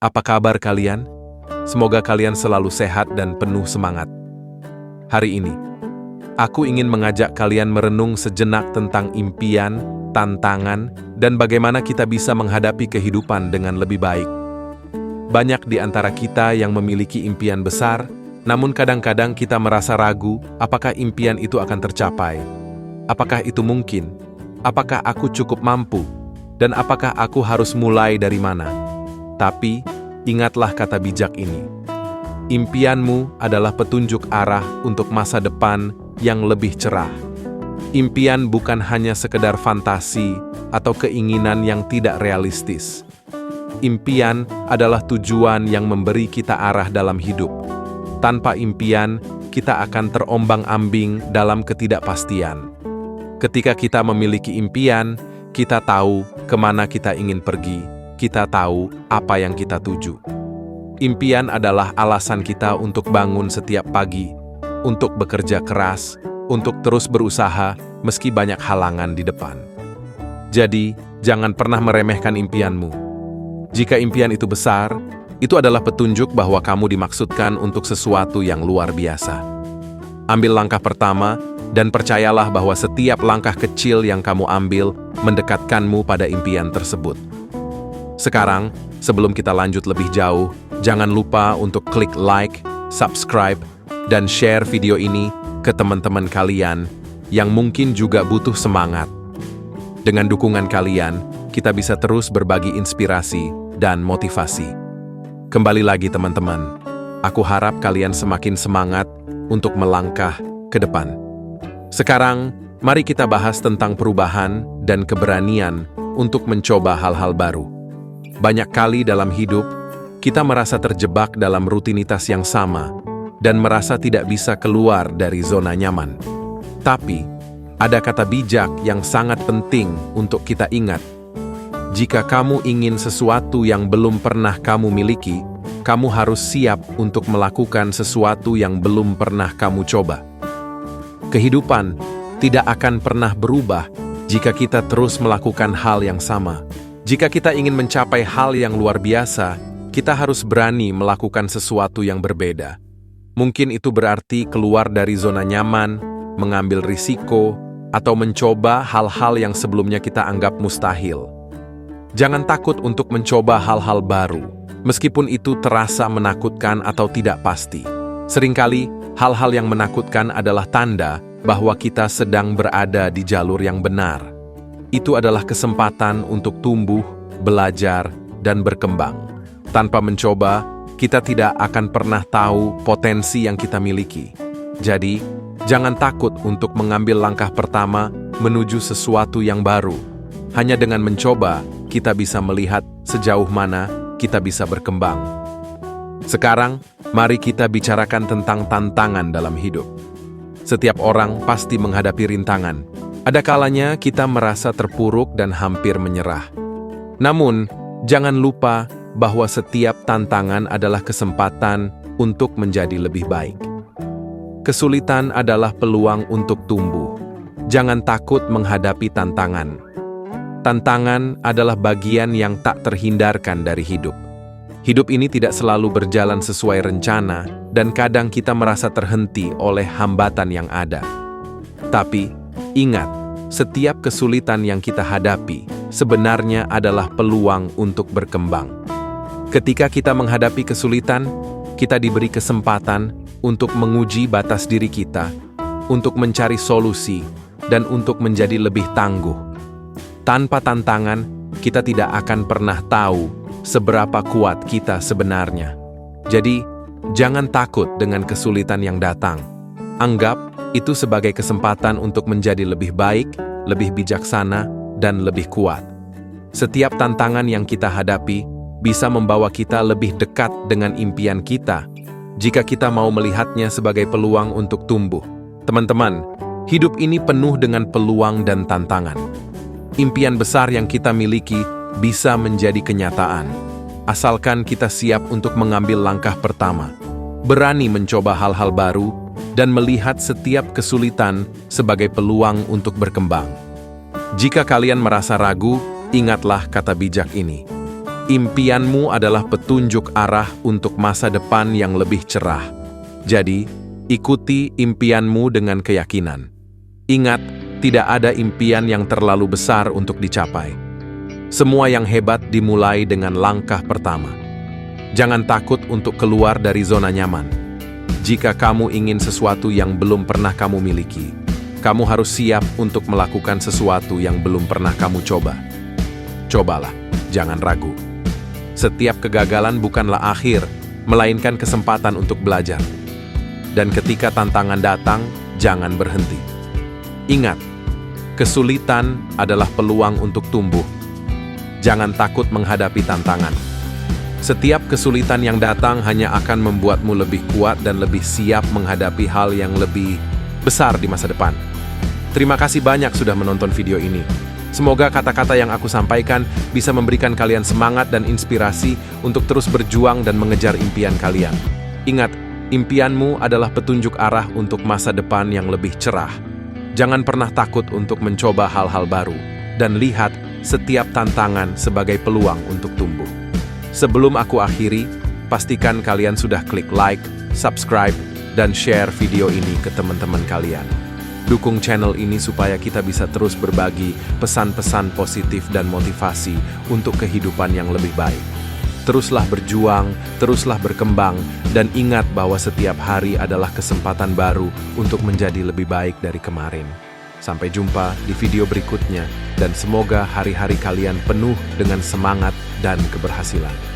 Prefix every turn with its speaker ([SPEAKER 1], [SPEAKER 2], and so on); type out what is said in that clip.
[SPEAKER 1] Apa kabar kalian? Semoga kalian selalu sehat dan penuh semangat. Hari ini, aku ingin mengajak kalian merenung sejenak tentang impian, tantangan, dan bagaimana kita bisa menghadapi kehidupan dengan lebih baik. Banyak di antara kita yang memiliki impian besar, namun kadang-kadang kita merasa ragu apakah impian itu akan tercapai. Apakah itu mungkin? Apakah aku cukup mampu? Dan apakah aku harus mulai dari mana? Tapi, ingatlah kata bijak ini. Impianmu adalah petunjuk arah untuk masa depan yang lebih cerah. Impian bukan hanya sekedar fantasi atau keinginan yang tidak realistis. Impian adalah tujuan yang memberi kita arah dalam hidup. Tanpa impian, kita akan terombang-ambing dalam ketidakpastian. Ketika kita memiliki impian, kita tahu kemana kita ingin pergi. Kita tahu apa yang kita tuju. Impian adalah alasan kita untuk bangun setiap pagi, untuk bekerja keras, untuk terus berusaha meski banyak halangan di depan. Jadi, jangan pernah meremehkan impianmu. Jika impian itu besar, itu adalah petunjuk bahwa kamu dimaksudkan untuk sesuatu yang luar biasa. Ambil langkah pertama, dan percayalah bahwa setiap langkah kecil yang kamu ambil mendekatkanmu pada impian tersebut. Sekarang, sebelum kita lanjut lebih jauh, jangan lupa untuk klik like, subscribe, dan share video ini ke teman-teman kalian yang mungkin juga butuh semangat. Dengan dukungan kalian, kita bisa terus berbagi inspirasi dan motivasi. Kembali lagi teman-teman, aku harap kalian semakin semangat untuk melangkah ke depan. Sekarang, mari kita bahas tentang perubahan dan keberanian untuk mencoba hal-hal baru. Banyak kali dalam hidup, kita merasa terjebak dalam rutinitas yang sama dan merasa tidak bisa keluar dari zona nyaman. Tapi, ada kata bijak yang sangat penting untuk kita ingat. Jika kamu ingin sesuatu yang belum pernah kamu miliki, kamu harus siap untuk melakukan sesuatu yang belum pernah kamu coba. Kehidupan tidak akan pernah berubah jika kita terus melakukan hal yang sama. Jika kita ingin mencapai hal yang luar biasa, kita harus berani melakukan sesuatu yang berbeda. Mungkin itu berarti keluar dari zona nyaman, mengambil risiko, atau mencoba hal-hal yang sebelumnya kita anggap mustahil. Jangan takut untuk mencoba hal-hal baru, meskipun itu terasa menakutkan atau tidak pasti. Seringkali, hal-hal yang menakutkan adalah tanda bahwa kita sedang berada di jalur yang benar. Itu adalah kesempatan untuk tumbuh, belajar, dan berkembang. Tanpa mencoba, kita tidak akan pernah tahu potensi yang kita miliki. Jadi, jangan takut untuk mengambil langkah pertama menuju sesuatu yang baru. Hanya dengan mencoba, kita bisa melihat sejauh mana kita bisa berkembang. Sekarang, mari kita bicarakan tentang tantangan dalam hidup. Setiap orang pasti menghadapi rintangan. Ada kalanya kita merasa terpuruk dan hampir menyerah. Namun, jangan lupa bahwa setiap tantangan adalah kesempatan untuk menjadi lebih baik. Kesulitan adalah peluang untuk tumbuh. Jangan takut menghadapi tantangan. Tantangan adalah bagian yang tak terhindarkan dari hidup. Hidup ini tidak selalu berjalan sesuai rencana, dan kadang kita merasa terhenti oleh hambatan yang ada. Tapi, ingat, setiap kesulitan yang kita hadapi sebenarnya adalah peluang untuk berkembang. Ketika kita menghadapi kesulitan, kita diberi kesempatan untuk menguji batas diri kita, untuk mencari solusi, dan untuk menjadi lebih tangguh. Tanpa tantangan, kita tidak akan pernah tahu seberapa kuat kita sebenarnya. Jadi, jangan takut dengan kesulitan yang datang. Anggap itu sebagai kesempatan untuk menjadi lebih baik, lebih bijaksana, dan lebih kuat. Setiap tantangan yang kita hadapi bisa membawa kita lebih dekat dengan impian kita, jika kita mau melihatnya sebagai peluang untuk tumbuh. Teman-teman, hidup ini penuh dengan peluang dan tantangan. Impian besar yang kita miliki bisa menjadi kenyataan, asalkan kita siap untuk mengambil langkah pertama, berani mencoba hal-hal baru, dan melihat setiap kesulitan sebagai peluang untuk berkembang. Jika kalian merasa ragu, ingatlah kata bijak ini. Impianmu adalah petunjuk arah untuk masa depan yang lebih cerah. Jadi, ikuti impianmu dengan keyakinan. Ingat, tidak ada impian yang terlalu besar untuk dicapai. Semua yang hebat dimulai dengan langkah pertama. Jangan takut untuk keluar dari zona nyaman. Jika kamu ingin sesuatu yang belum pernah kamu miliki, kamu harus siap untuk melakukan sesuatu yang belum pernah kamu coba. Cobalah, jangan ragu. Setiap kegagalan bukanlah akhir, melainkan kesempatan untuk belajar. Dan ketika tantangan datang, jangan berhenti. Ingat, kesulitan adalah peluang untuk tumbuh. Jangan takut menghadapi tantangan. Setiap kesulitan yang datang hanya akan membuatmu lebih kuat dan lebih siap menghadapi hal yang lebih besar di masa depan. Terima kasih banyak sudah menonton video ini. Semoga kata-kata yang aku sampaikan bisa memberikan kalian semangat dan inspirasi untuk terus berjuang dan mengejar impian kalian. Ingat, impianmu adalah petunjuk arah untuk masa depan yang lebih cerah. Jangan pernah takut untuk mencoba hal-hal baru, dan lihat setiap tantangan sebagai peluang untuk tumbuh. Sebelum aku akhiri, pastikan kalian sudah klik like, subscribe, dan share video ini ke teman-teman kalian. Dukung channel ini supaya kita bisa terus berbagi pesan-pesan positif dan motivasi untuk kehidupan yang lebih baik. Teruslah berjuang, teruslah berkembang, dan ingat bahwa setiap hari adalah kesempatan baru untuk menjadi lebih baik dari kemarin. Sampai jumpa di video berikutnya, dan semoga hari-hari kalian penuh dengan semangat dan keberhasilan.